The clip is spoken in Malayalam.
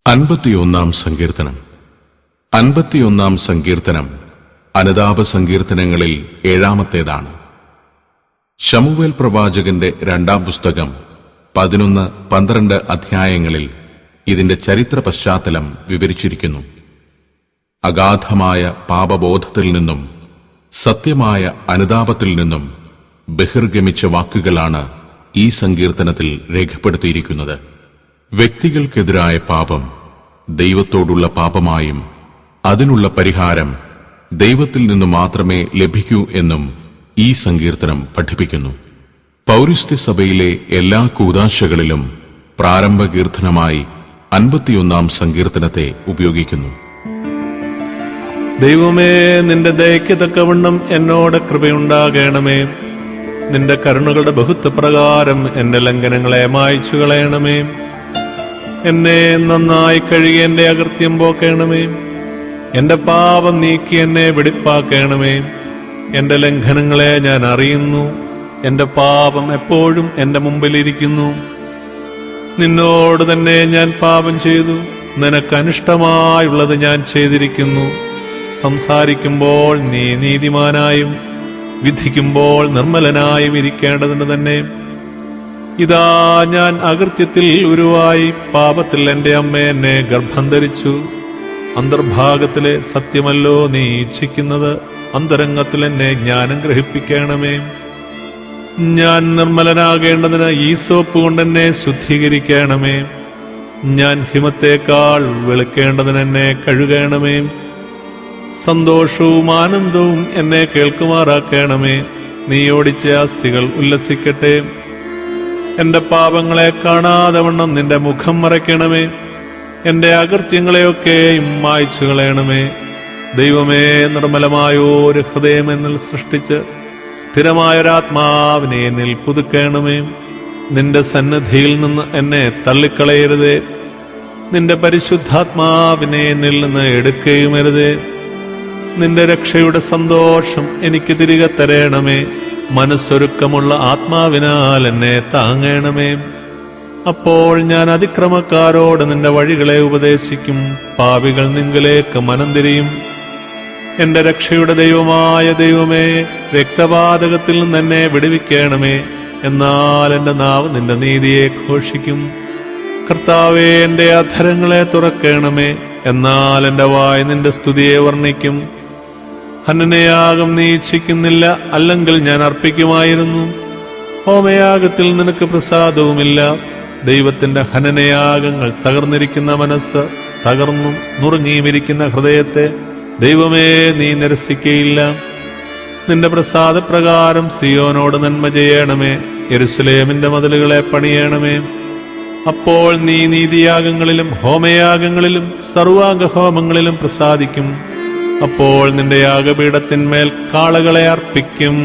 51 സങ്കീർത്തനം. 51 സങ്കീർത്തനം അനുതാപ സങ്കീർത്തനങ്ങളിൽ 7-ാമത്തേതാണ്. ശമൂവേൽ പ്രവാചകന്റെ 2-ാം പുസ്തകം 11-12 അധ്യായങ്ങളിൽ ഇതിന്റെ ചരിത്ര പശ്ചാത്തലം വിവരിച്ചിരിക്കുന്നു. അഗാധമായ പാപബോധത്തിൽ നിന്നും സത്യമായ അനുതാപത്തിൽ നിന്നും ബഹിർഗമിച്ച വാക്കുകളാണ് ഈ സങ്കീർത്തനത്തിൽ രേഖപ്പെടുത്തിയിരിക്കുന്നത്. വ്യക്തികൾക്കെതിരായ പാപം ദൈവത്തോടുള്ള പാപമായും അതിനുള്ള പരിഹാരം ദൈവത്തിൽ നിന്നു മാത്രമേ ലഭിക്കൂ എന്നും ഈ സങ്കീർത്തനം പഠിപ്പിക്കുന്നു. പൗരസ്ത്യ സഭയിലെ എല്ലാ കൂദാശകളിലും പ്രാരംഭ കീർത്തനമായി 51 സങ്കീർത്തനത്തെ ഉപയോഗിക്കുന്നു. ദൈവമേ, നിന്റെ ദയയ്ക്ക് തക്കവണ്ണം എന്നോട് കൃപയുണ്ടാകണമേ. നിന്റെ കരുണകളുടെ ബഹുത്വപ്രകാരം എന്റെ ലംഘനങ്ങളെ മായ്ച്ചു കളയണമേ. എന്നെ നന്നായി കഴുകി എന്റെ അകൃത്യം പോക്കണമേ. എന്റെ പാപം നീക്കി എന്നെ വെടിപ്പാക്കണമേ. എന്റെ ലംഘനങ്ങളെ ഞാൻ അറിയുന്നു. എന്റെ പാപം എപ്പോഴും എന്റെ മുമ്പിലിരിക്കുന്നു. നിന്നോട് തന്നെ ഞാൻ പാപം ചെയ്തു. നിനക്ക് അനിഷ്ടമായുള്ളത് ഞാൻ ചെയ്തിരിക്കുന്നു. സംസാരിക്കുമ്പോൾ നീ നീതിമാനായും വിധിക്കുമ്പോൾ നിർമ്മലനായും ഇരിക്കേണ്ടതിന് തന്നെ. ഇതാ, ഞാൻ അകൃത്യത്തിൽ ഉരുവായി. പാപത്തിൽ എന്റെ അമ്മ എന്നെ ഗർഭം ധരിച്ചു. അന്തർഭാഗത്തിലെ സത്യമല്ലോ നീ ഇച്ഛിക്കുന്നത്. അന്തരംഗത്തിൽ എന്നെ ജ്ഞാനം ഗ്രഹിപ്പിക്കണമേ. ഞാൻ നിർമ്മലനാകേണ്ടതിന് ഈസോപ്പ് കൊണ്ട് എന്നെ ശുദ്ധീകരിക്കണമേ. ഞാൻ ഹിമത്തേക്കാൾ വെളുക്കേണ്ടതിന് എന്നെ കഴുകണമേ. സന്തോഷവും ആനന്ദവും എന്നെ കേൾക്കുമാറാക്കണമേ. നീ ഓടിച്ച അസ്ഥികൾ ഉല്ലസിക്കട്ടെ. എന്റെ പാപങ്ങളെ കാണാതെ വണ്ണം നിന്റെ മുഖം മറയ്ക്കണമേ. എന്റെ അകൃത്യങ്ങളെയൊക്കെയും മായ്ച്ചു കളയണമേ. ദൈവമേ, നിർമ്മലമായൊരു ഹൃദയം എന്നിൽ സൃഷ്ടിച്ച് സ്ഥിരമായൊരാത്മാവിനെ എന്നിൽ പുതുക്കണമേ. നിന്റെ സന്നിധിയിൽ നിന്ന് എന്നെ തള്ളിക്കളയരുതേ. നിന്റെ പരിശുദ്ധാത്മാവിനെ എന്നിൽ നിന്ന് എടുക്കുകയുമരുതേ. നിന്റെ രക്ഷയുടെ സന്തോഷം എനിക്ക് തിരികെ തരണമേ. മനസ്സൊരുക്കമുള്ള ആത്മാവിനാൽ എന്നെ താങ്ങണമേ. അപ്പോൾ ഞാൻ അതിക്രമക്കാരോട് നിന്റെ വഴികളെ ഉപദേശിക്കും. പാപികൾ നിങ്കലേക്ക് മനം തിരിയും. എന്റെ രക്ഷയുടെ ദൈവമായ ദൈവമേ, രക്തപാതകത്തിൽ നിന്ന് എന്നെ വിടുവിക്കണമേ. എന്നാൽ എന്റെ നാവ് നിന്റെ നീതിയെ ഘോഷിക്കും. കർത്താവേ, എന്റെ അധരങ്ങളെ തുറക്കണമേ. എന്നാൽ എന്റെ വായ് നിന്റെ സ്തുതിയെ വർണ്ണിക്കും. ഹനനയാഗം നീ ഇച്ഛിക്കുന്നില്ല, അല്ലെങ്കിൽ ഞാൻ അർപ്പിക്കുമായിരുന്നു. ഹോമയാഗത്തിൽ നിനക്ക് പ്രസാദവുമില്ല. ദൈവത്തിന്റെ ഹനനയാഗങ്ങൾ തകർന്നിരിക്കുന്ന മനസ്സ്, തകർന്നും നുറുങ്ങിയുമിരിക്കുന്ന ഹൃദയത്തെ ദൈവമേ നീ നിരസിക്കയില്ല. നിന്റെ പ്രസാദപ്രകാരം സിയോനോട് നന്മ ചെയ്യണമേ. യെരുശലേമിന്റെ മതിലുകളെ പണിയണമേ. അപ്പോൾ നീ നീതിയാഗങ്ങളിലും ഹോമയാഗങ്ങളിലും സർവാംഗഹോമങ്ങളിലും പ്രസാദിക്കും. അപ്പോൾ നിന്റെ യാഗപീഠത്തിന്മേൽ കാളകളെ അർപ്പിക്കും.